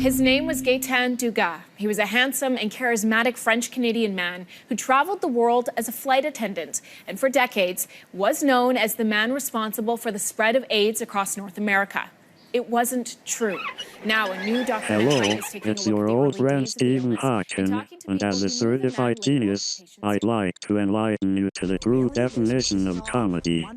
His name was Gaëtan Dugas. He was a handsome and charismatic French-Canadian man who traveled the world as a flight attendant and for decades was known as the man responsible for the spread of AIDS across North America. It wasn't true. Now a new documentary is taking it's your old friend Stephen Hawking, and as a certified genius, I'd like to enlighten you to the true definition of comedy.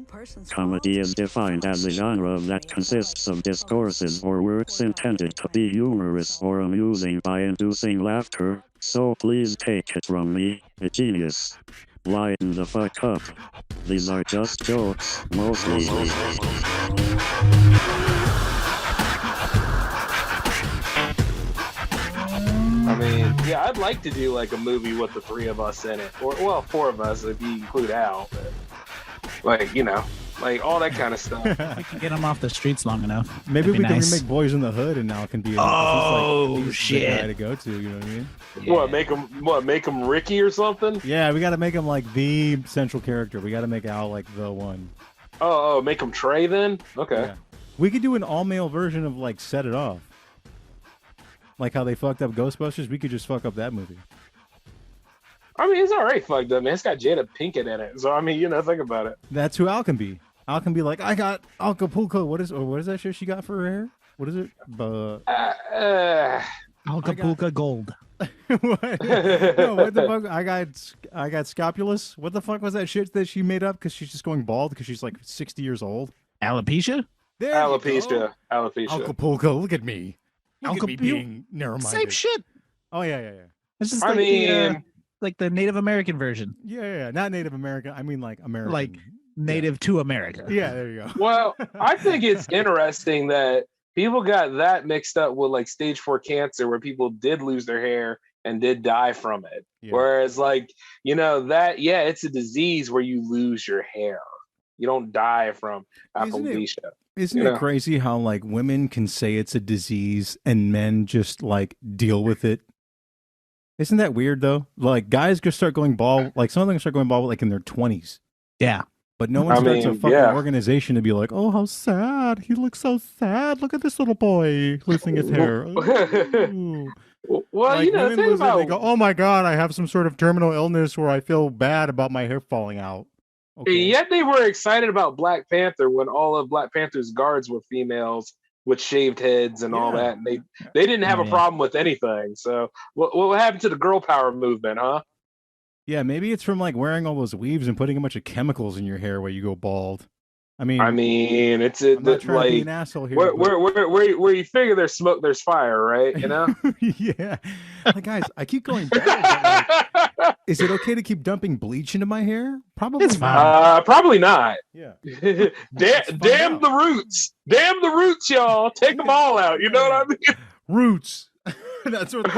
Comedy is defined as a genre that consists of discourses or works intended to be humorous or amusing by inducing laughter, so please take it from me, a genius. Lighten the fuck up. These are just jokes, mostly. I mean, yeah, I'd like to do like a movie with the three of us in it, or well, four of us if you include Al. But, like, you know, like all that kind of stuff. We can get him off the streets long enough. Maybe we can remake Boys in the Hood, and Al can be. Shit! The guy to go to. You know what I mean? Yeah. Make him Ricky or something? Yeah, we got to make him like the central character. We got to make Al like the one. Oh, make him Trey then? Okay. Yeah. We could do an all-male version of like Set It Off. Like how they fucked up Ghostbusters, we could just fuck up that movie. I mean, it's already fucked up, man. It's got Jada Pinkett in it. So, I mean, you know, think about it. That's who Al can be. Al can be like, I got Acapulco. What is that shit she got for her hair? What is it? Acapulco Gold. What? No, what the fuck? I got Scopulus. What the fuck was that shit that she made up because she's just going bald because she's like 60 years old? Alopecia? Alopecia. Acapulco, look at me. Look at me being narrow-minded. Same shit. Oh, yeah. It's just like the Native American version. Yeah. Not Native American. I mean like American. Like native to America. Yeah, there you go. Well, I think it's interesting that people got that mixed up with like stage 4 cancer where people did lose their hair and did die from it. Yeah. Whereas like, you know, that, yeah, it's a disease where you lose your hair. You don't die from alopecia. Isn't it crazy how like women can say it's a disease and men just like deal with it? Isn't that weird though? Like guys just start going bald, like some of them start going bald like in their 20s. Yeah. But no one starts a fucking organization to be like, oh, how sad. He looks so sad. Look at this little boy losing his hair. Well, like, you know, women lose it, they go, oh my God, I have some sort of terminal illness where I feel bad about my hair falling out. Okay. Yet they were excited about Black Panther when all of Black Panther's guards were females with shaved heads and all that. And they didn't have a problem with anything. So what happened to the girl power movement, huh? Yeah, maybe it's from like wearing all those weaves and putting a bunch of chemicals in your hair where you go bald. I mean, it's I'm not trying like to be an asshole here. Where you figure there's smoke, there's fire, right? You know? Yeah. Like, guys, I keep going bald. Like, is it okay to keep dumping bleach into my hair? Probably. It's fine. Probably not. Yeah. Damn the roots. Damn the roots, y'all. Take them all out. You know what I mean? Roots. That's what.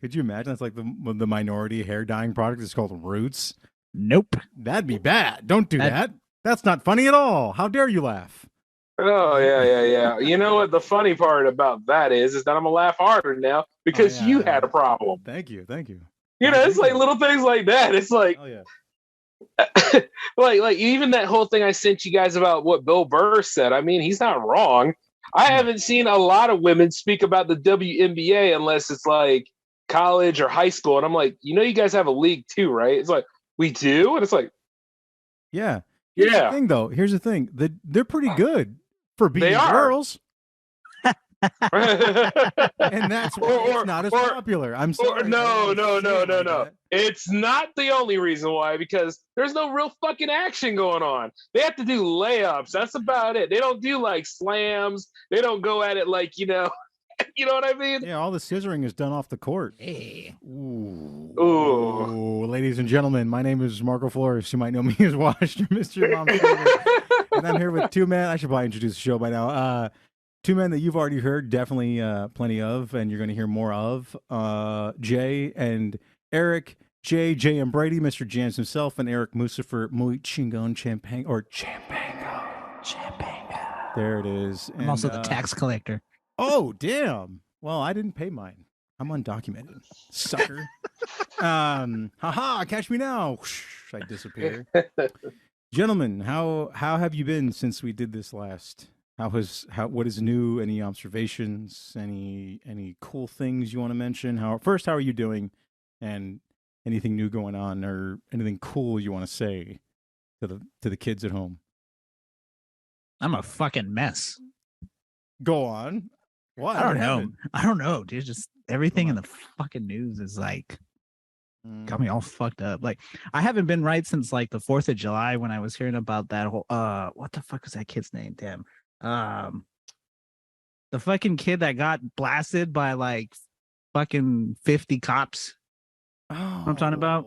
Could you imagine? That's like the minority hair dyeing product is called Roots. Nope. That'd be bad. Don't do that. That's not funny at all. How dare you laugh? Oh, yeah. You know what the funny part about that is that I'm going to laugh harder now because you had a problem. Thank you. You know, it's like little things like that. It's like, like even that whole thing I sent you guys about what Bill Burr said. I mean, he's not wrong. I haven't seen a lot of women speak about the WNBA unless it's like college or high school. And I'm like, you know, you guys have a league too, right? It's like, we do? And it's like, yeah. Here's the thing. They're pretty good for being girls. And that's why it's not as popular. I'm sorry. No. It's not the only reason why, because there's no real fucking action going on. They have to do layups. That's about it. They don't do like slams. They don't go at it like, you know, you know what I mean? Yeah, all the scissoring is done off the court. Hey. Ooh. Ladies and gentlemen, my name is Marco Flores. You might know me as Washed, Mr. Mom's And I'm here with two men. I should probably introduce the show by now. Two men that you've already heard, definitely plenty of, and you're going to hear more of. Jay and Eric. Jay and Brady, Mr. Jans himself, and Eric Musafer Muy Chingon Champango. There it is. I'm also the tax collector. Oh, damn. Well, I didn't pay mine. I'm undocumented. Sucker. Haha, catch me now. I disappear. Gentlemen, how have you been since we did this last? What is new? Any observations? Any cool things you want to mention? How are you doing? And anything new going on or anything cool you want to say to the kids at home? I'm a fucking mess. Go on. What? I don't know, dude. Just everything in the fucking news is like got me all fucked up. Like, I haven't been right since like the 4th of July when I was hearing about that whole what the fuck was that kid's name? Damn. The fucking kid that got blasted by like fucking 50 cops. Oh, What I'm talking about?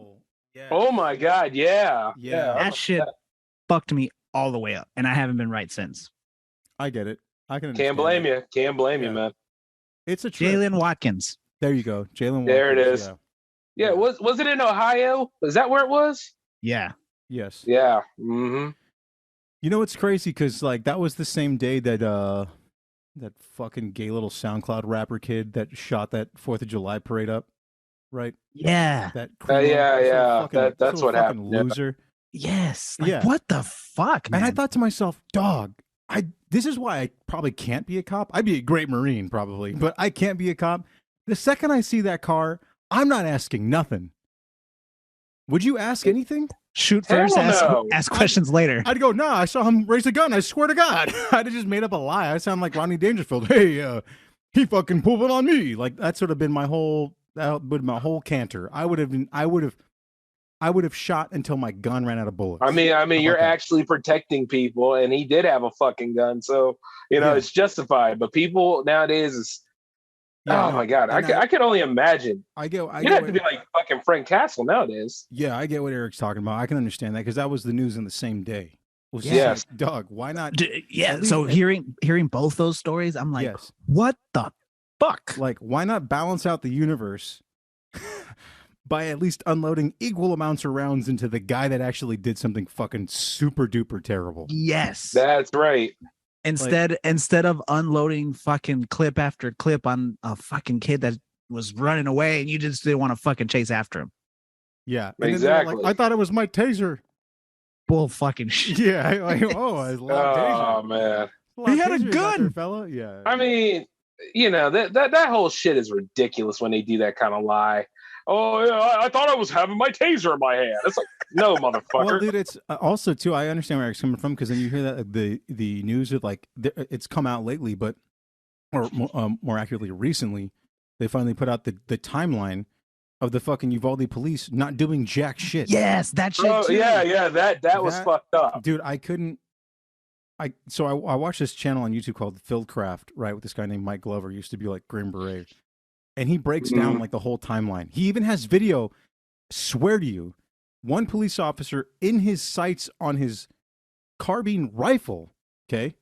Yeah. Oh my God, yeah. That shit fucked me all the way up, and I haven't been right since. I get it. I can understand. Can't blame you, man. It's a trip. Jalen Watkins. There you go. Jalen Watkins. There it is. Yeah, was it in Ohio? Is that where it was? Yeah. Yes. Yeah. Mm-hmm. You know, it's crazy because like that was the same day that that fucking gay little SoundCloud rapper kid that shot that 4th of July parade up, right? Yeah. That That's what happened. Loser. Yes. Like, what the fuck, man? And I thought to myself, dog, this is why I probably can't be a cop. I'd be a great Marine probably, but I can't be a cop. The second I see that car, I'm not asking nothing. Would you ask anything? Shoot first, ask questions later. I'd go, nah, I saw him raise a gun. I swear to God. I'd have just made up a lie. I sound like Rodney Dangerfield. Hey, he fucking pulled it on me. Like that would have been my whole canter. I would have shot until my gun ran out of bullets. I mean, you're actually protecting people, and he did have a fucking gun, so it's justified. But people nowadays is, my God, I could only imagine. You'd have to be like fucking Frank Castle nowadays. Yeah, I get what Eric's talking about. I can understand that because that was the news in the same day. Well, yes, Doug, why not? So hearing both those stories, I'm like, what the fuck? Like, why not balance out the universe by at least unloading equal amounts of rounds into the guy that actually did something fucking super duper terrible? Yes, that's right. Instead of unloading fucking clip after clip on a fucking kid that was running away and you just didn't want to fucking chase after him. Yeah, exactly. Like, I thought it was my taser. Bull fucking shit. Yeah, I taser. Oh man, he had a gun, fella. Yeah. I mean, that whole shit is ridiculous when they do that kind of lie. Oh, yeah, I thought I was having my taser in my hand. It's like, no, motherfucker. Well, dude, it's also too. I understand where Eric's coming from because then you hear that the news of like it's come out lately, but or more accurately, recently, they finally put out the timeline of the fucking Uvalde police not doing jack shit. Yes, that shit. Oh, too. yeah, that was fucked up, dude. I couldn't. I watched this channel on YouTube called Fieldcraft, right, with this guy named Mike Glover, used to be like Green Beret. And he breaks down like the whole timeline. He even has video, swear to you, one police officer in his sights on his carbine rifle, okay,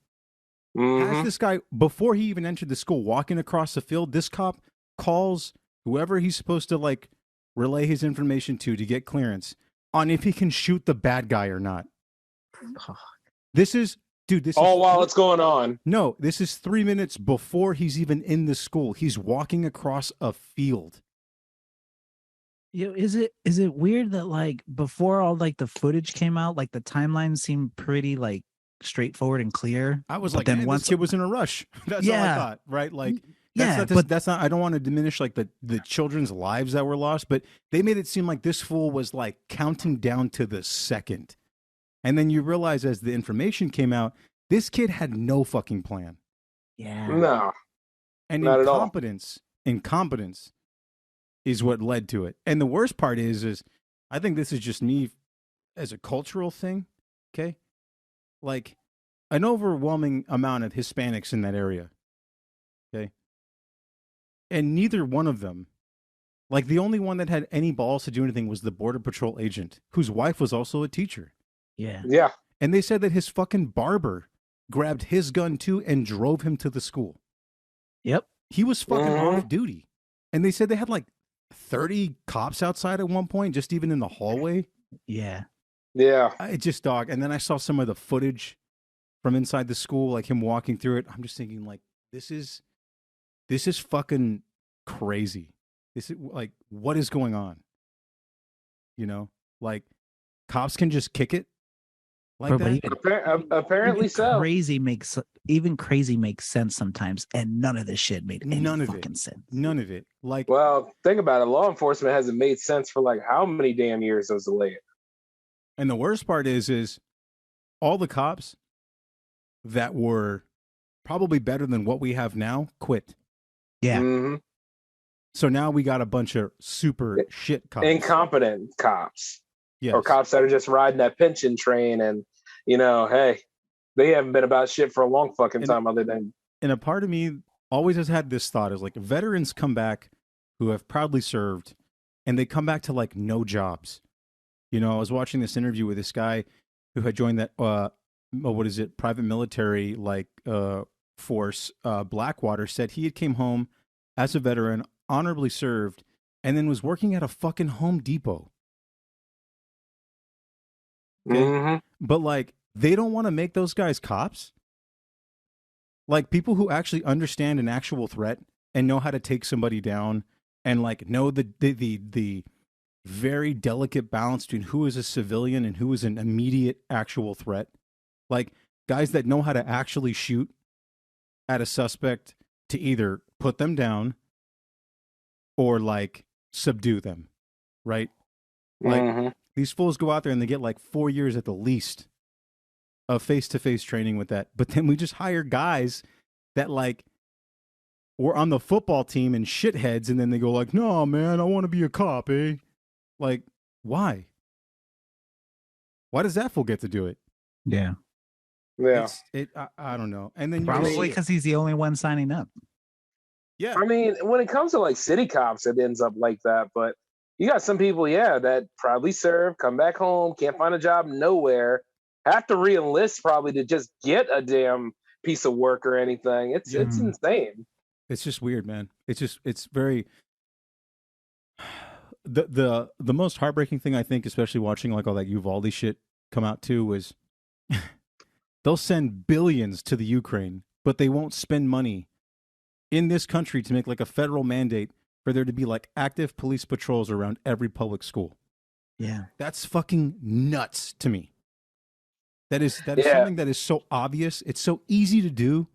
has this guy, before he even entered the school, walking across the field, this cop calls whoever he's supposed to like relay his information to get clearance on if he can shoot the bad guy or not. This is... Dude, this while it's going on. No, this is 3 minutes before he's even in the school. He's walking across a field. Is it weird that like before all like the footage came out, like the timeline seemed pretty like straightforward and clear? I was like, then once this kid was in a rush. That's all I thought, right? Like, that's not. I don't want to diminish like the children's lives that were lost, but they made it seem like this fool was like counting down to the second. And then you realize as the information came out, this kid had no fucking plan. Yeah. No. And not incompetence is what led to it. And the worst part is I think this is just me as a cultural thing, okay? Like an overwhelming amount of Hispanics in that area, okay? And neither one of them, like the only one that had any balls to do anything was the Border Patrol agent, whose wife was also a teacher. Yeah. Yeah. And they said that his fucking barber grabbed his gun too and drove him to the school. Yep. He was fucking off duty. And they said they had like 30 cops outside at one point, just even in the hallway. Yeah. Yeah. It just, dog. And then I saw some of the footage from inside the school, like him walking through it. I'm just thinking like, this is fucking crazy. This is like, what is going on? You know, like cops can just kick it. like Bro, that. but Apparently so. Crazy makes sense sometimes, and none of this shit made any fucking sense. None of it. Like, well, think about it. Law enforcement hasn't made sense for like how many damn years as of late. and the worst part is all the cops that were probably better than what we have now quit. Yeah. Mm-hmm. So now we got a bunch of super shit cops. Incompetent cops. Yes. Or cops that are just riding that pension train and, hey, they haven't been about shit for a long fucking time other than... And a part of me always has had this thought is like veterans come back who have proudly served and they come back to like no jobs. I was watching this interview with this guy who had joined that, private military force, Blackwater, said he had came home as a veteran, honorably served, and then was working at a fucking Home Depot. Okay? Mm-hmm. But like, they don't want to make those guys cops. Like people who actually understand an actual threat and know how to take somebody down and like know the very delicate balance between who is a civilian and who is an immediate actual threat. Like guys that know how to actually shoot at a suspect to either put them down or like subdue them, right? Like these fools go out there and they get like 4 years at the least of face-to-face training with that. But then we just hire guys that like were on the football team and shitheads, and then they go like, "No, man, I want to be a cop, eh?" Like, why? Why does that fool get to do it? Yeah. Yeah. I don't know. And then probably because he's the only one signing up. Yeah. I mean, when it comes to like city cops, it ends up like that. But you got some people, that proudly serve, come back home, can't find a job nowhere, have to re-enlist probably to just get a damn piece of work or anything. It's insane. It's just weird, man. It's very the most heartbreaking thing I think, especially watching like all that Uvalde shit come out too, was they'll send billions to the Ukraine, but they won't spend money in this country to make like a federal mandate for there to be like active police patrols around every public school. Yeah. That's fucking nuts to me. That is something that is so obvious. It's so easy to do.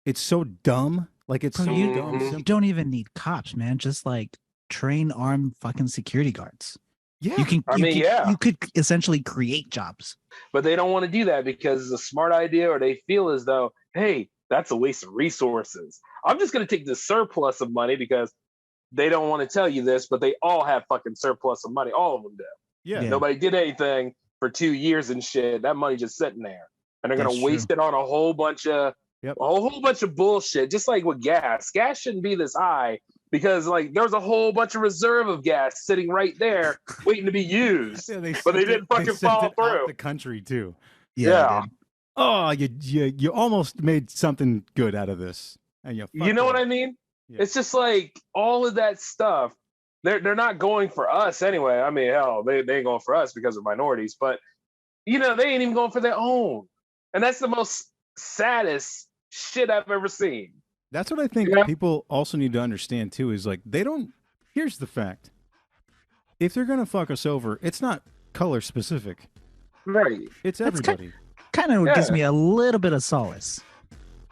It's so dumb. Like it's so dumb. You don't even need cops, man. Just like train armed fucking security guards. Yeah. You could essentially create jobs. But they don't want to do that because it's a smart idea, or they feel as though, hey, that's a waste of resources. I'm just going to take the surplus of money because they don't want to tell you this, but they all have fucking surplus of money. All of them do. Yeah. Nobody did anything for 2 years and shit. That money just sitting there, and they're going to waste it on a whole bunch of bullshit. Just like with gas shouldn't be this high because like there's a whole bunch of reserve of gas sitting right there waiting to be used. But they didn't fucking follow through. The country too. Yeah. Oh, you almost made something good out of this, and you know what I mean? Yeah. It's just like all of that stuff. They're not going for us anyway. I mean, hell, they ain't going for us because we're minorities, but they ain't even going for their own, and that's the most saddest shit I've ever seen. That's what I think people also need to understand too. Is like they don't. Here's the fact: if they're gonna fuck us over, it's not color specific. Right. It's everybody. Kind of gives me a little bit of solace.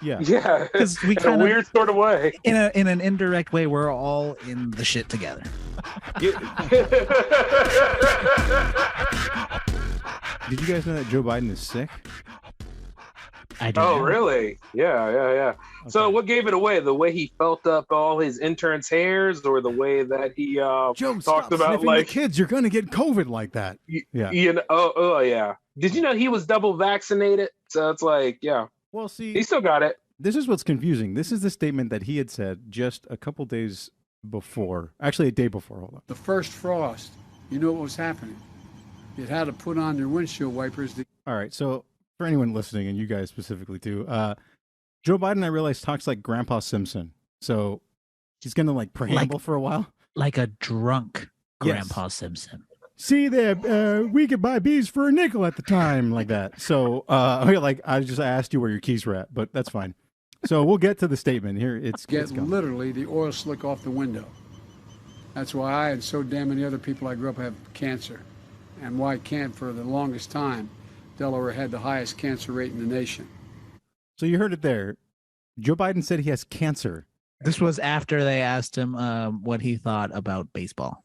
Yeah. Yeah. Because we in a weird sort of way. In an indirect way, we're all in the shit together. Did you guys know that Joe Biden is sick? I do. Oh, really? Yeah. Okay. So what gave it away? The way he felt up all his interns' hairs, or the way that he Joe, talked about like the kids, you're gonna get COVID like that. Yeah. Oh yeah. Did you know he was double vaccinated? So it's like, yeah. Well, see, he still got it. This is what's confusing. This is the statement that he had said just a couple days before. Actually, a day before. Hold on. The first frost, you know what was happening. It had to put on their windshield wipers. All right. So for anyone listening, and you guys specifically too, Joe Biden, I realize, talks like Grandpa Simpson. So he's going to like preamble for a while. Like a drunk Grandpa Simpson. See there, we could buy bees for a nickel at the time, like that. So, like I just asked you where your keys were at, but that's fine. So we'll get to the statement here. It's literally the oil slick off the window. That's why I and so damn many other people I grew up have cancer, and why I can't for the longest time. Delaware had the highest cancer rate in the nation. So you heard it there. Joe Biden said he has cancer. This was after they asked him what he thought about baseball.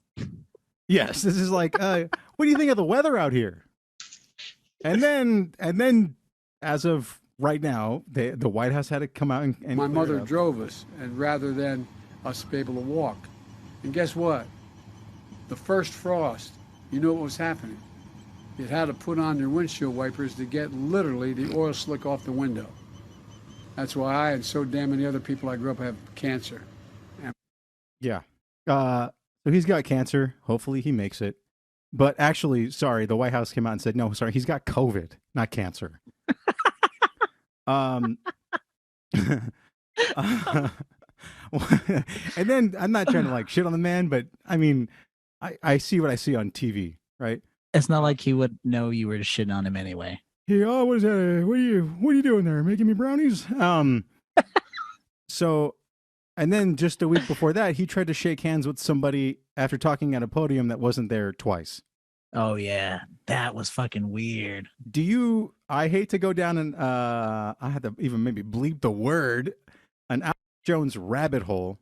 Yes, this is like, what do you think of the weather out here? And then, as of right now, the White House had to come out and my mother drove us, and rather than us be able to walk. And guess what? The first frost, you know what was happening? You had to put on your windshield wipers to get literally the oil slick off the window. That's why I and so damn many other people I grew up have cancer. Yeah. So he's got cancer. Hopefully he makes it. But actually, sorry, the White House came out and said, no, sorry, he's got COVID, not cancer. And then I'm not trying to like shit on the man, but I mean, I see what I see on TV, right? It's not like he would know you were shitting on him anyway. Hey, oh, what is that? What are you doing there? Making me brownies? So, and then just a week before that, he tried to shake hands with somebody after talking at a podium that wasn't there twice. Oh yeah, that was fucking weird. I hate to go down and I had to even maybe bleep the word, an Alex Jones rabbit hole.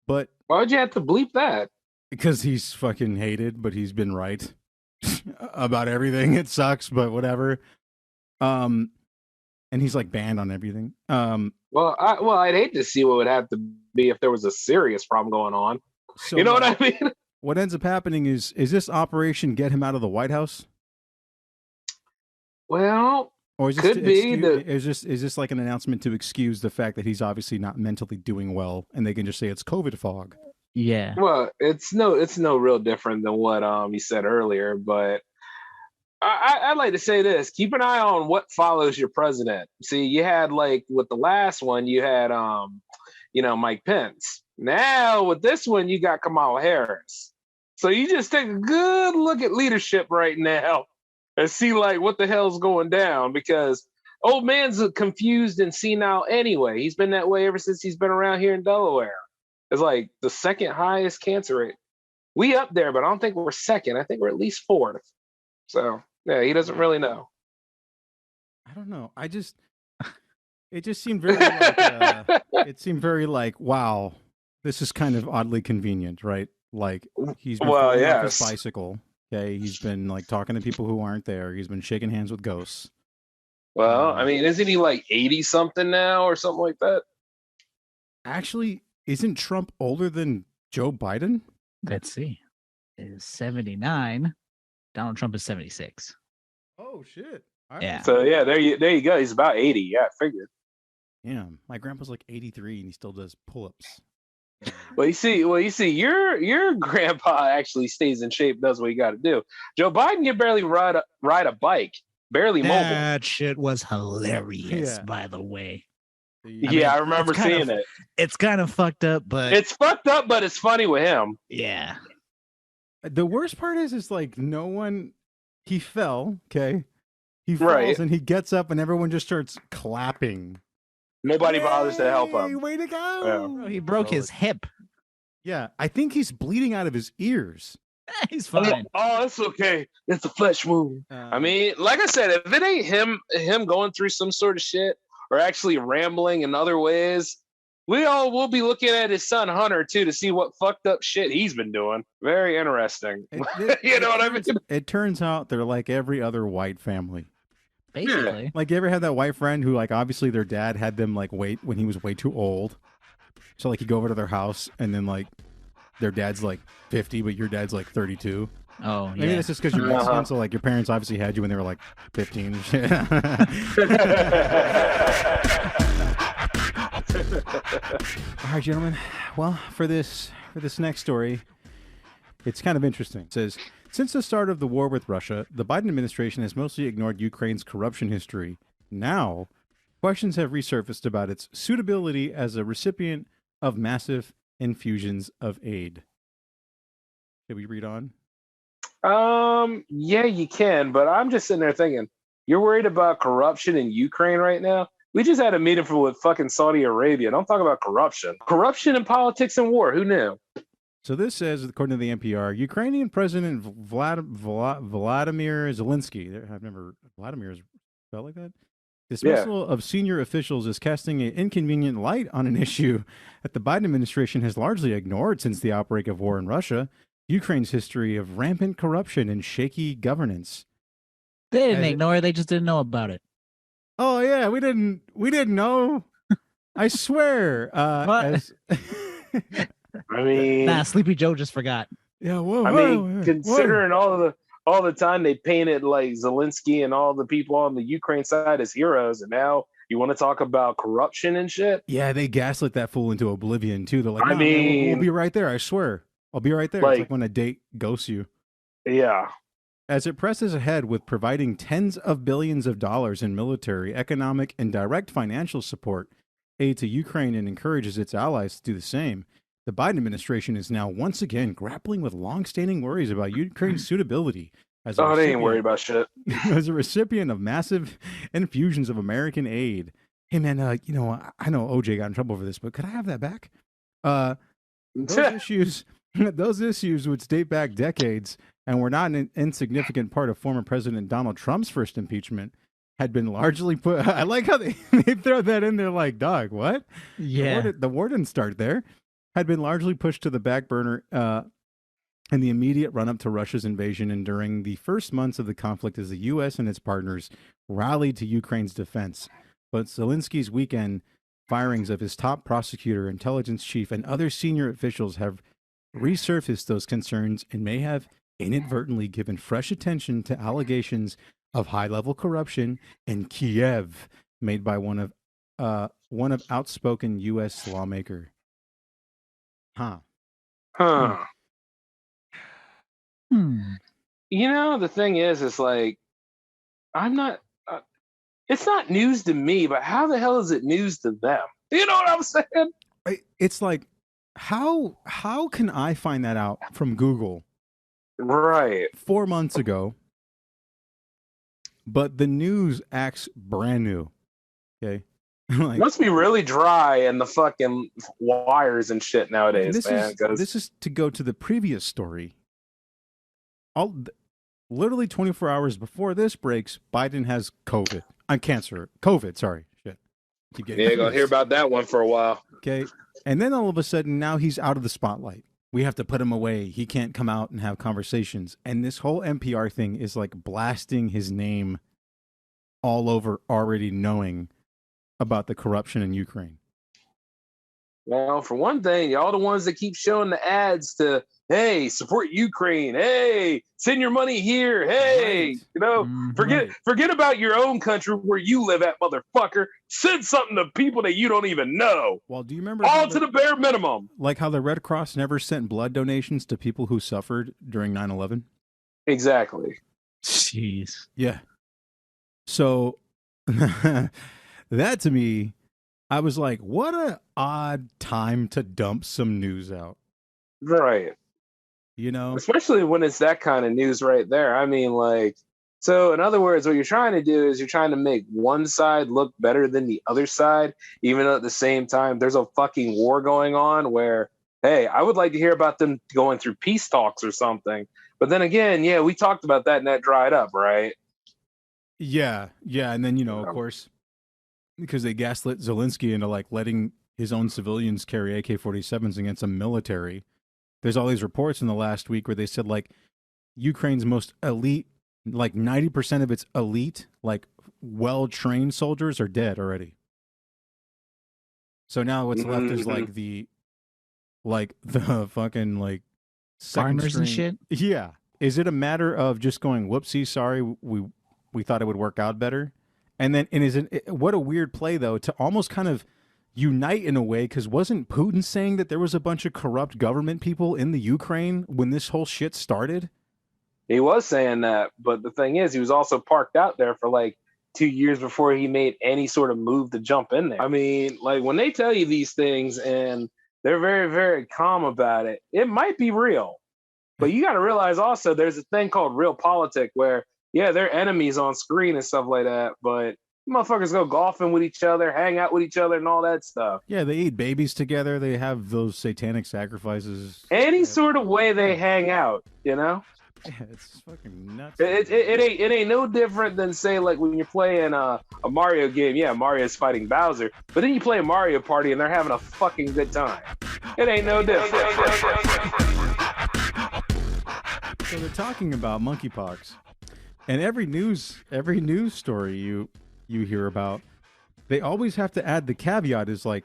But why'd you have to bleep that? Because he's fucking hated, but he's been right about everything. It sucks, but whatever. And he's like banned on everything. Well, I'd hate to see what would have to be if there was a serious problem going on. So, you know what I mean? What ends up happening is this operation get him out of the White House? Well, or is this could be. Is this like an announcement to excuse the fact that he's obviously not mentally doing well, and they can just say it's COVID fog? Yeah. Well, it's no real different than what you said earlier, but I'd like to say this: keep an eye on what follows your president. See, you had like with the last one, you had Mike Pence. Now with this one, you got Kamala Harris. So you just take a good look at leadership right now and see like what the hell's going down, because old man's confused and senile anyway. He's been that way ever since he's been around here in Delaware. It's like the second highest cancer rate. We up there, but I don't think we're second. I think we're at least fourth. So yeah, he doesn't really know. I don't know. It just seemed very like, wow, this is kind of oddly convenient, right? Like he's been falling off his bicycle. Okay, he's been like talking to people who aren't there. He's been shaking hands with ghosts. Well, I mean, isn't he like 80 something now or something like that? Actually, isn't Trump older than Joe Biden? Let's see. Is 79. Donald Trump is 76. Oh shit. Yeah. So yeah, there you go. He's about 80. Yeah, I figured. Yeah, my grandpa's like 83 and he still does pull-ups. Well, you see, your grandpa actually stays in shape, does what you got to do. Joe Biden can barely ride a bike, barely mobile. That shit was hilarious, by the way. I remember seeing it. It's kind of fucked up, but it's fucked up, but it's funny with him. Yeah. The worst part is like no one. He fell. Okay, he falls and he gets up, and everyone just starts clapping. Nobody bothers to help him. Way to go! Yeah. He broke his hip. Yeah, I think he's bleeding out of his ears. He's fine. Oh, it's okay. It's a flesh wound. I mean, like I said, if it ain't him going through some sort of shit or actually rambling in other ways, we all will be looking at his son Hunter too to see what fucked up shit he's been doing. Very interesting. You know what I mean? It turns out they're like every other white family. Basically. Like, you ever had that white friend who, like, obviously their dad had them, like, wait when he was way too old? So, like, you go over to their house, and then, like, their dad's, like, 50, but your dad's, like, 32. Oh, yeah. Maybe that's just because you're Mexican, so, like, your parents obviously had you when they were, like, 15 and shit. All right, gentlemen. Well, for this next story, it's kind of interesting. It says, since the start of the war with Russia, the Biden administration has mostly ignored Ukraine's corruption history. Now, questions have resurfaced about its suitability as a recipient of massive infusions of aid. Can we read on? Yeah, you can, but I'm just sitting there thinking, you're worried about corruption in Ukraine right now? We just had a meeting with fucking Saudi Arabia. Don't talk about corruption. Corruption in politics and war. Who knew? So this says, according to the NPR, Ukrainian President Vladimir Zelensky. I've never Vladimir spelled like that. Dismissal of senior officials is casting an inconvenient light on an issue that the Biden administration has largely ignored since the outbreak of war in Russia. Ukraine's history of rampant corruption and shaky governance. They didn't ignore it; they just didn't know about it. Oh yeah, we didn't know. I swear. I mean, Sleepy Joe just forgot. Yeah, considering all the time they painted like Zelensky and all the people on the Ukraine side as heroes, and now you want to talk about corruption and shit? Yeah, they gaslit that fool into oblivion too. They're like, man, we'll be right there. I swear, I'll be right there. It's like when a date ghosts you. Yeah. As it presses ahead with providing tens of billions of dollars in military, economic, and direct financial support, aid to Ukraine, and encourages its allies to do the same, the Biden administration is now once again grappling with long-standing worries about Ukraine's suitability. They ain't worried about shit. As a recipient of massive infusions of American aid. Hey man, I know OJ got in trouble for this, but could I have that back? Those issues which date back decades and were not an insignificant part of former President Donald Trump's first impeachment, had been largely put. I like how they throw that in there, like, dog, what? Yeah, the war didn't start there. Had been largely pushed to the back burner in the immediate run-up to Russia's invasion and during the first months of the conflict as the U.S. and its partners rallied to Ukraine's defense. But Zelensky's weekend firings of his top prosecutor, intelligence chief, and other senior officials have resurfaced those concerns and may have inadvertently given fresh attention to allegations of high-level corruption in Kiev made by one of outspoken U.S. lawmaker. Huh. You know, the thing is like, I'm not, it's not news to me, but how the hell is it news to them? You know what I'm saying? It's like, how can I find that out from Google? Right. 4 months ago, but the news acts brand new. Okay. Like, must be really dry in the fucking wires and shit nowadays, This is to go to the previous story. Literally 24 hours before this breaks, Biden has COVID. COVID, sorry. Shit. You're going to hear about that one for a while. Okay. And then all of a sudden, now he's out of the spotlight. We have to put him away. He can't come out and have conversations. And this whole NPR thing is like blasting his name all over, already knowing about the corruption in Ukraine. Well, for one thing, y'all the ones that keep showing the ads to, hey, support Ukraine. Hey, send your money here. Hey, forget about your own country where you live at, motherfucker. Send something to people that you don't even know. Well, do you remember all to the bare minimum? Like how the Red Cross never sent blood donations to people who suffered during 9/11? Exactly. Jeez. Yeah. So that to me, I was like, what an odd time to dump some news out. Right. You know? Especially when it's that kind of news right there. I mean, like, so in other words, what you're trying to do is you're trying to make one side look better than the other side, even though at the same time there's a fucking war going on where, hey, I would like to hear about them going through peace talks or something. But then again, yeah, we talked about that and that dried up, right? Yeah. And then, of course, because they gaslit Zelensky into like letting his own civilians carry AK-47s against a military. There's all these reports in the last week where they said like Ukraine's most elite, like 90% of its elite, like well-trained soldiers are dead already. So now what's left is like the fucking like farmers and shit. Yeah. Is it a matter of just going, whoopsie, sorry, we thought it would work out better? And then, what a weird play, though, to almost kind of unite in a way, because wasn't Putin saying that there was a bunch of corrupt government people in the Ukraine when this whole shit started? He was saying that, but the thing is, he was also parked out there for like 2 years before he made any sort of move to jump in there. I mean, like when they tell you these things and they're very, very calm about it, it might be real. But you got to realize also there's a thing called real politics where, yeah, they're enemies on screen and stuff like that, but Motherfuckers go golfing with each other, hang out with each other, and all that stuff. Yeah, they eat babies together. They have those satanic sacrifices. Any sort of way they hang out, you know? Yeah, it's fucking nuts. It ain't no different than, say, like when you're playing a Mario game. Yeah, Mario's fighting Bowser, but then you play a Mario Party and they're having a fucking good time. It ain't no different. So they're talking about monkeypox, and every news story you hear about, they always have to add the caveat is like,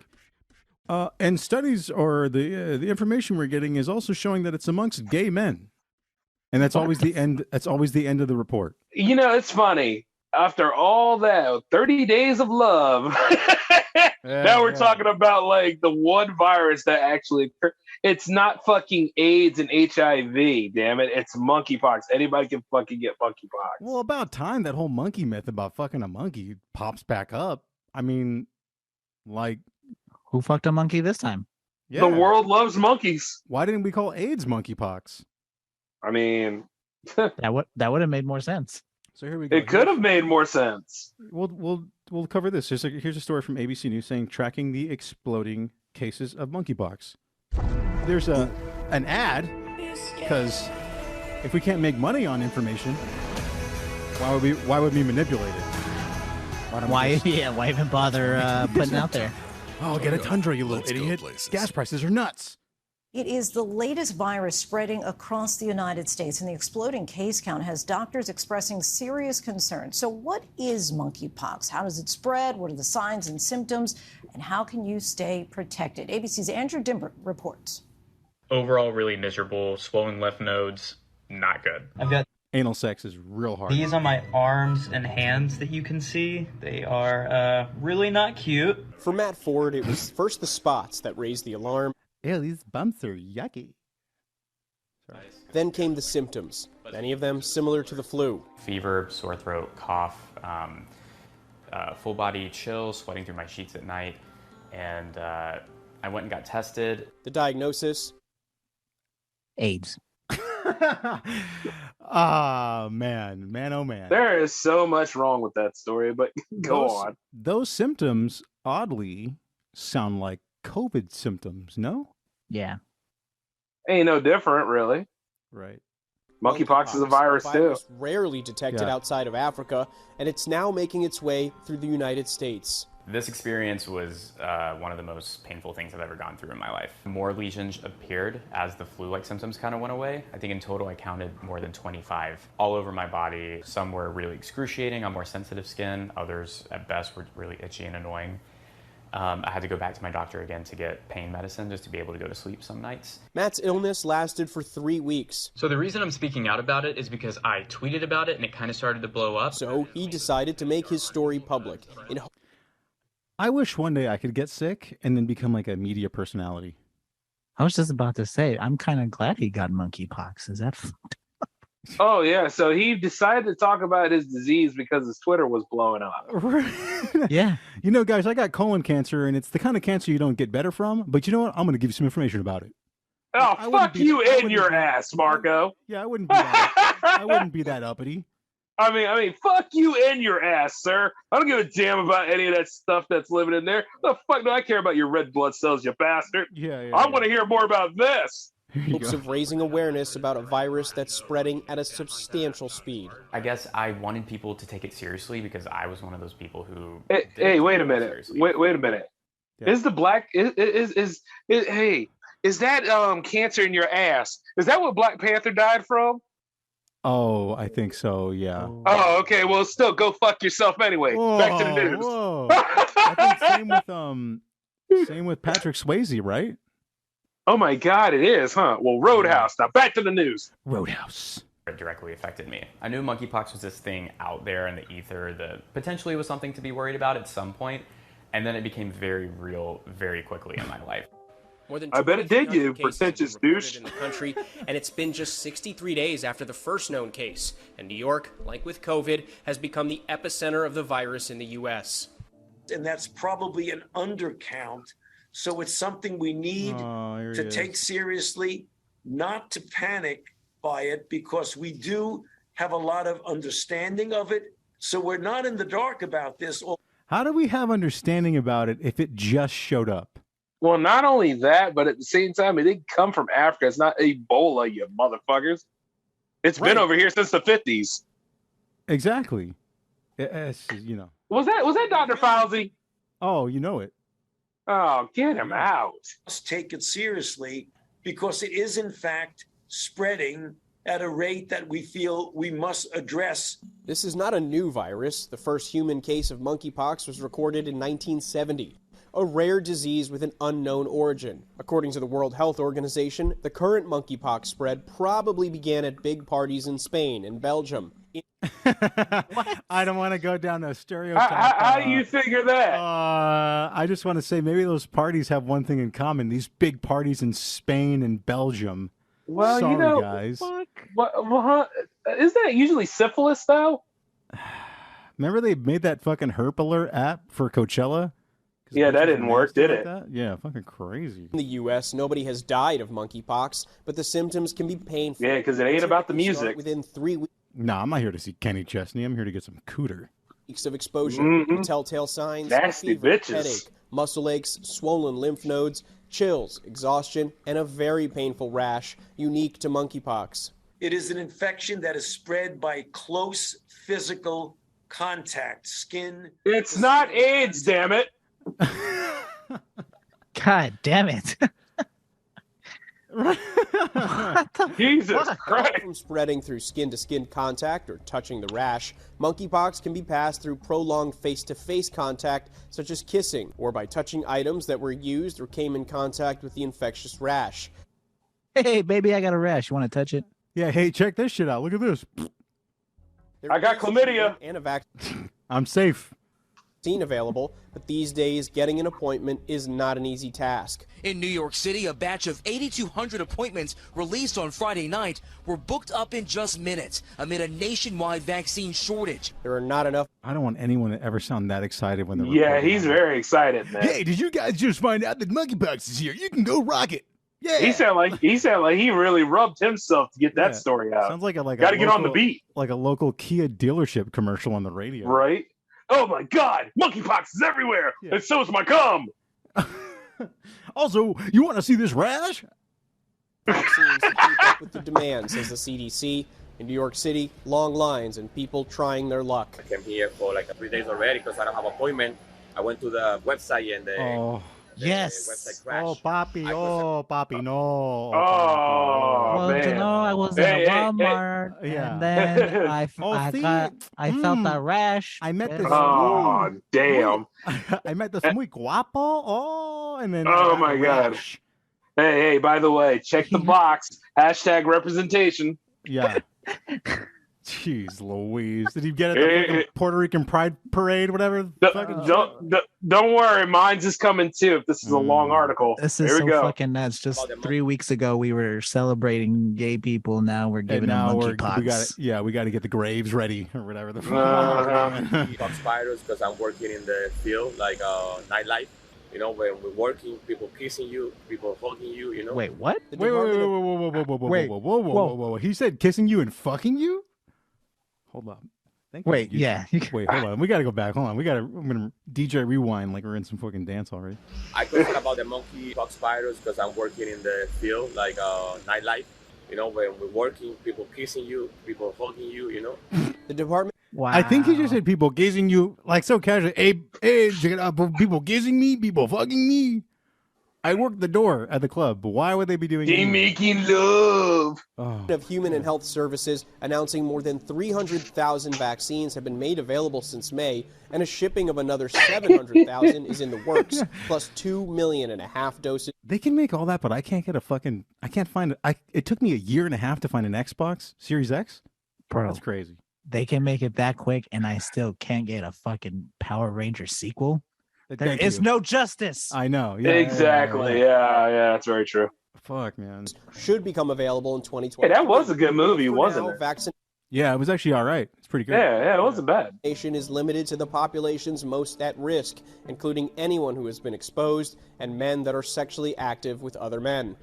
and studies or the information we're getting is also showing that it's amongst gay men. And that's always the end. That's always the end of the report. You know, it's funny. After all that 30 days of love, now we're talking about like the one virus that actually, it's not fucking AIDS and HIV, damn it. It's monkeypox. Anybody can fucking get monkeypox. Well, about time that whole monkey myth about fucking a monkey pops back up. I mean, like, who fucked a monkey this time? Yeah. The world loves monkeys. Why didn't we call AIDS monkeypox? I mean, that would have made more sense. So here we go. It could have made more sense. We'll cover this. Here's a story from ABC News saying tracking the exploding cases of monkeypox. There's an ad because if we can't make money on information, why would we manipulate it? Why even bother putting it out there? Oh, get a Tundra, you little idiot! Gas prices are nuts. It is the latest virus spreading across the United States, and the exploding case count has doctors expressing serious concern. So what is monkeypox? How does it spread? What are the signs and symptoms? And how can you stay protected? ABC's Andrew Dimber reports. Overall, really miserable, swollen lymph nodes, not good. I've got anal sex is real hard. These on my arms and hands that you can see. They are really not cute. For Matt Ford, it was first the spots that raised the alarm. Ew, these bumps are yucky. Sorry. Then came the symptoms, many of them similar to the flu. Fever, sore throat, cough, full body chills, sweating through my sheets at night. And I went and got tested. The diagnosis? AIDS. Ah, man, oh man. There is so much wrong with that story, but go on. Those symptoms, oddly, sound like COVID symptoms, no? Yeah. Ain't no different, really. Right. Monkeypox is a virus, too. Rarely detected outside of Africa, and it's now making its way through the United States. This experience was one of the most painful things I've ever gone through in my life. More lesions appeared as the flu-like symptoms kind of went away. I think in total I counted more than 25 all over my body. Some were really excruciating on more sensitive skin. Others, at best, were really itchy and annoying. I had to go back to my doctor again to get pain medicine just to be able to go to sleep some nights. Matt's illness lasted for 3 weeks. So the reason I'm speaking out about it is because I tweeted about it and it kind of started to blow up. So he decided to make his story public. I wish one day I could get sick and then become like a media personality. I was just about to say, I'm kind of glad he got monkeypox. Is that Oh, yeah. So he decided to talk about his disease because his Twitter was blowing up. Yeah. You know, guys, I got colon cancer, and it's the kind of cancer you don't get better from. But you know what? I'm going to give you some information about it. Oh, fuck you in your ass, Marco. Yeah, I wouldn't be that, I wouldn't be that uppity. I mean, fuck you in your ass, sir. I don't give a damn about any of that stuff that's living in there. The fuck do I care about your red blood cells, you bastard? Yeah. I want to hear more about this. Hopes of raising awareness about a virus that's spreading at a substantial speed. I guess I wanted people to take it seriously because I was one of those people who. Hey, wait a minute. Wait a minute. Yeah. Is the black is that cancer in your ass? Is that what Black Panther died from? Oh, I think so. Yeah. Oh, okay. Well, still go fuck yourself anyway. Back to the news. Whoa. I think same with Patrick Swayze, right? Oh my God, it is, huh? Well, Roadhouse. Now back to the news. Roadhouse. It directly affected me. I knew monkeypox was this thing out there in the ether that potentially was something to be worried about at some point, and then it became very real very quickly in my life. More than I bet it did, you pretentious douche. In the country, and it's been just 63 days after the first known case. And New York, like with COVID, has become the epicenter of the virus in the U.S. And that's probably an undercount. So it's something we need to take seriously, not to panic by it, because we do have a lot of understanding of it. So we're not in the dark about this. How do we have understanding about it if it just showed up? Well, not only that, but at the same time, it didn't come from Africa. It's not Ebola, you motherfuckers. It's been over here since the 50s. Exactly. It's, you know. Was that Dr. Fauci? Oh, you know it. Oh, get him out. Let's take it seriously because it is, in fact, spreading at a rate that we feel we must address. This is not a new virus. The first human case of monkeypox was recorded in 1970, a rare disease with an unknown origin. According to the World Health Organization, the current monkeypox spread probably began at big parties in Spain and Belgium. I don't want to go down a stereotype. How do you figure that? I just want to say maybe those parties have one thing in common. These big parties in Spain and Belgium. Well, sorry, you know, guys. Isn't that usually syphilis, though? Remember they made that fucking Herp Alert app for Coachella? Yeah, that didn't work, did it? Yeah, fucking crazy. In the U.S., nobody has died of monkeypox, but the symptoms can be painful. Yeah, because it ain't about the music. Within 3 weeks. No, I'm not here to see Kenny Chesney. I'm here to get some cooter. Weeks of exposure, telltale signs, nasty fever, bitches, headache, muscle aches, swollen lymph nodes, chills, exhaustion, and a very painful rash unique to monkeypox. It is an infection that is spread by close physical contact, skin. It's not AIDS, damn it. God damn it. Jesus Christ. From spreading through skin-to-skin contact or touching the rash, monkeypox can be passed through prolonged face-to-face contact, such as kissing, or by touching items that were used or came in contact with the infectious rash. Hey, baby, I got a rash. You want to touch it? Yeah, hey, check this shit out. Look at this. I got chlamydia. And a vaccine. I'm safe. Available, but these days getting an appointment is not an easy task. In New York City, a batch of 8,200 appointments released on Friday night were booked up in just minutes amid a nationwide vaccine shortage. There are not enough. I don't want anyone to ever sound that excited when they're Yeah, he's very excited, man. Hey, did you guys just find out that monkeypox is here? You can go rock it. Yeah. He sounded like he really rubbed himself to get that story out. Sounds like gotta get on the beat. Like a local Kia dealership commercial on the radio. Right? Oh my God, monkeypox is everywhere, and so is my cum. Also, you want to see this rash? Vaccines to keep up with the demand, says the CDC. In New York City, long lines and people trying their luck. I came here for like 3 days already because I don't have an appointment. I went to the website and the website crashed. Oh, papi, no. Oh, man. You know, I was at Walmart, and then I felt that rash. I met this. Oh, damn. I met this muy guapo. Oh, and then. Oh, my God. Hey, by the way, check the box. # representation. Yeah. Jeez Louise. Did he get it at the Puerto Rican Pride Parade, whatever? Don't worry. Mine's is coming too if this is a long article. This is so fucking nuts. Just 3 weeks ago, we were celebrating gay people. Now we're giving them monkeypox. We got to get the graves ready or whatever the Monkeypox virus because I'm working in the field, like nightlife. You know, when we're working, people kissing you, people hugging you, you know. Wait, what? Whoa. He said kissing you and fucking you? Hold up. Wait, yeah. Wait, hold on. We gotta go back. Hold on. I'm gonna DJ rewind like we're in some fucking dance already. I could talk about the monkeypox virus because I'm working in the field, like nightlife. You know, when we're working, people kissing you, people hugging you, you know. The department. Wow. I think he just said people gazing you like so casually. Hey, check it out. People gazing me, people fucking me. I work the door at the club, but why would they be doing They making love. Of Human and Health Services announcing more than 300,000 vaccines have been made available since May, and a shipping of another 700,000 is in the works, plus 2.5 million doses. They can make all that, but I can't get I can't find it. It took me 1.5 years to find an Xbox Series X. Bro, that's crazy. They can make it that quick, and I still can't get a fucking Power Ranger sequel. There is no justice. I know. Yeah, exactly. Yeah, that's very true. Fuck, man. Should become available in 2020. Hey, that was a good movie, wasn't it? Yeah, it was actually all right. It's pretty good. Yeah, it wasn't bad. Vaccination is limited to the populations most at risk, including anyone who has been exposed and men that are sexually active with other men.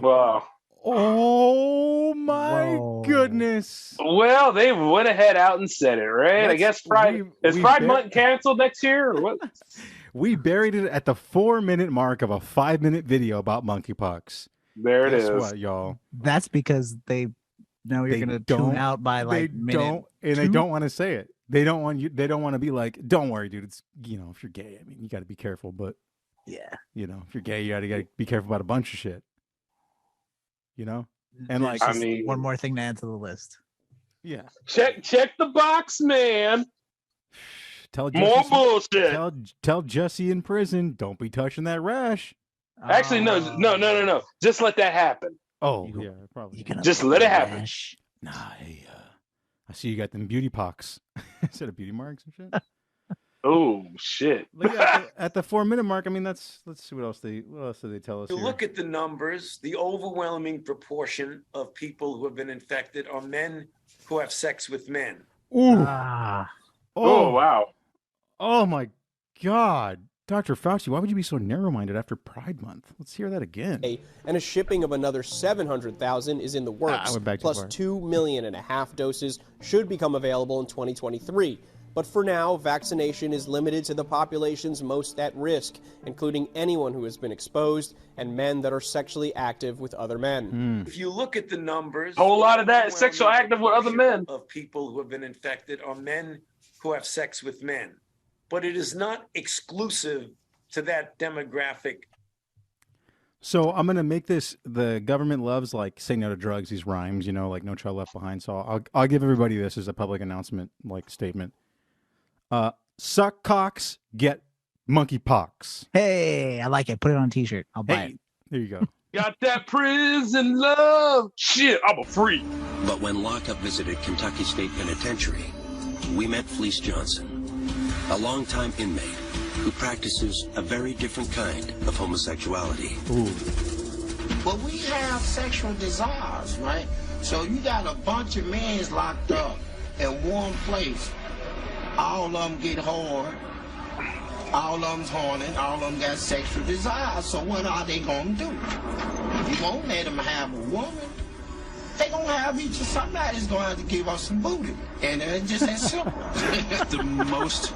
Wow. Oh my goodness! Well, they went ahead out and said it, right? I guess Pride is Pride Month canceled next year, or what? We buried it at the 4-minute mark of a 5-minute video about monkeypox. There it is. Guess what, y'all? That's because they know you're going to tune out by like minute they don't want to say it. They don't want you. They don't want to be like, "Don't worry, dude. It's if you're gay, I mean, you got to be careful." But yeah, if you're gay, you got to be careful about a bunch of shit. And like, I mean, one more thing to add to the list. Yeah, check the box, man. Tell more Jesse, bullshit. Tell Jesse in prison, don't be touching that rash. Actually, no. Just let that happen. Oh, yeah, probably. Just let it happen. Nah, hey, I see you got them beauty pox. Instead of beauty marks and shit. Oh shit! At the 4-minute mark, I mean, let's see what else do they tell us? You here? look at the numbers. The overwhelming proportion of people who have been infected are men who have sex with men. Ooh. Oh wow! Oh my God, Dr. Fauci, why would you be so narrow-minded after Pride Month? Let's hear that again. And a shipping of another 700,000 is in the works. Plus 2.5 million doses should become available in 2023. But for now, vaccination is limited to the populations most at risk, including anyone who has been exposed and men that are sexually active with other men. If you look at the numbers, a whole lot of that sexual active with other men of people who have been infected are men who have sex with men. But it is not exclusive to that demographic. So I'm gonna make this. The government loves like say no to drugs. These rhymes, like No Child Left Behind. So I'll give everybody this as a public announcement, like statement. Suck cocks, get monkeypox. Hey, I like it. Put it on a t-shirt. I'll buy it. There you go. Got that prison love. Shit, I'm a freak. But when lockup visited Kentucky State Penitentiary, we met Fleece Johnson, a longtime inmate who practices a very different kind of homosexuality. Ooh. Well, we have sexual desires, right? So you got a bunch of men locked up in one place. All of them get hard. All of them's horny. All of them got sexual desires. So what are they going to do? If you won't let them have a woman, they going to have each of somebody's going to have to give us some booty. And it's just that simple. The most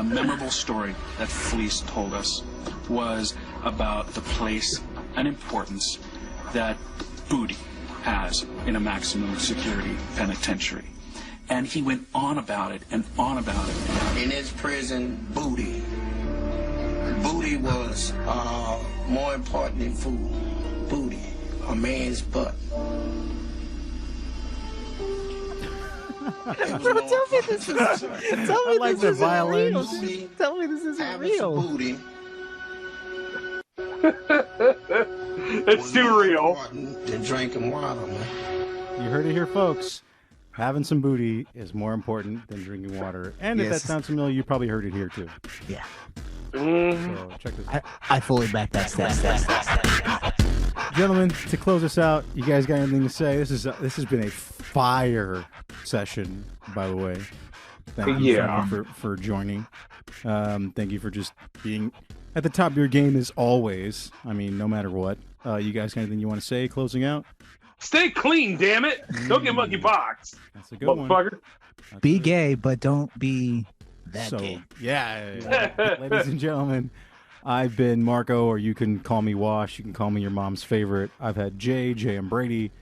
memorable story that Fleece told us was about the place and importance that booty has in a maximum security penitentiary. And he went on about it and on about it. In his prison, booty. Booty was more important than food. Booty. A man's butt. Bro, tell me this is. Tell me like this the isn't real. violins. Tell me this isn't real. Booty. It's too real. Than drinking water, man. You heard it here, folks. Having some booty is more important than drinking water. And if that sounds familiar, you probably heard it here too. Yeah. So check this out. I fully back that stat. Gentlemen, to close us out, you guys got anything to say? This has been a fire session, by the way. Thank you for joining. Thank you for just being at the top of your game as always. I mean, no matter what. You guys got anything you want to say closing out? Stay clean, damn it! Don't get monkeypox. That's a good one. Be gay, but don't be that gay. Yeah. Ladies and gentlemen, I've been Marco, or you can call me Wash. You can call me your mom's favorite. I've had Jay and Brady,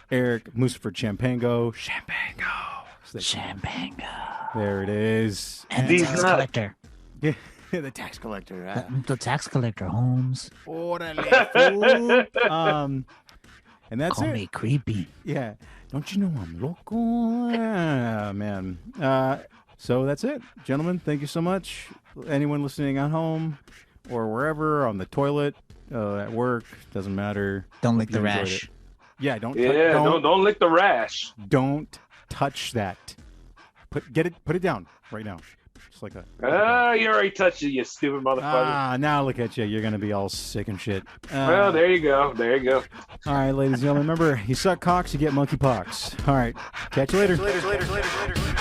Eric, Mustafa Champango. There it is. And the tax collector. Yeah, the tax collector. The tax collector, Holmes. Orale, fool. And that's Call me creepy. Yeah. Don't you know I'm local? Ah, man. So that's it. Gentlemen, thank you so much. Anyone listening at home or wherever, on the toilet, at work, doesn't matter. Don't lick the rash. Yeah, don't lick the rash. Don't touch that. Put it down right now. Just like that. You already touched it, you stupid motherfucker. Now look at you. You're going to be all sick and shit. Well, there you go. All right, ladies and gentlemen, remember, you suck cocks, you get monkeypox. All right, catch you later. Later.